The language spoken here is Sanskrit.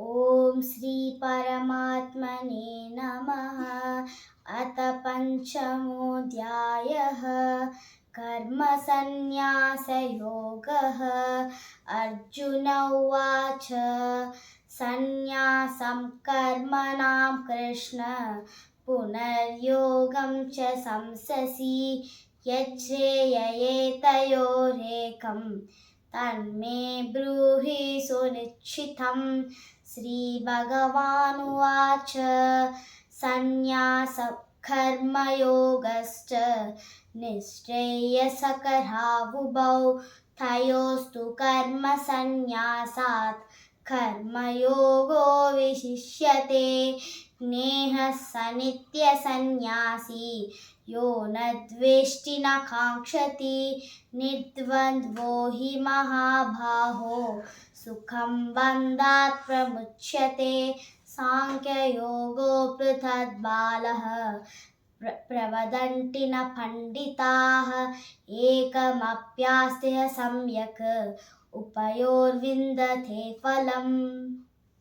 ॐ श्री परमात्मने नमः। अथ पञ्चमोऽध्यायः कर्मसन्न्यासयोगः। अर्जुन उवाच सन्न्यासं कर्मणां कृष्ण पुनर्योगं च संससि यच्छ्रेययेतयोरेकं तन्मे ब्रूहि सुनिश्चितम्। श्रीभगवानुवाच सन्न्यासः कर्मयोगश्च निःश्रेयसकरावुभौ तयोस्तु कर्मसन्न्यासात् कर्मयोगो विशिष्यते। नेहः स नित्यसन्न्यासी यो न द्वेष्टि न काङ्क्षति निर्द्वन्द्वो हि महाबाहो सुखं बन्धात् प्रमुच्यते। साङ्ख्ययोगो पृथग्बालः प्रवदन्ति न पण्डिताः एकमप्यास्ते सम्यक् उभयोर्विन्दते फलम्।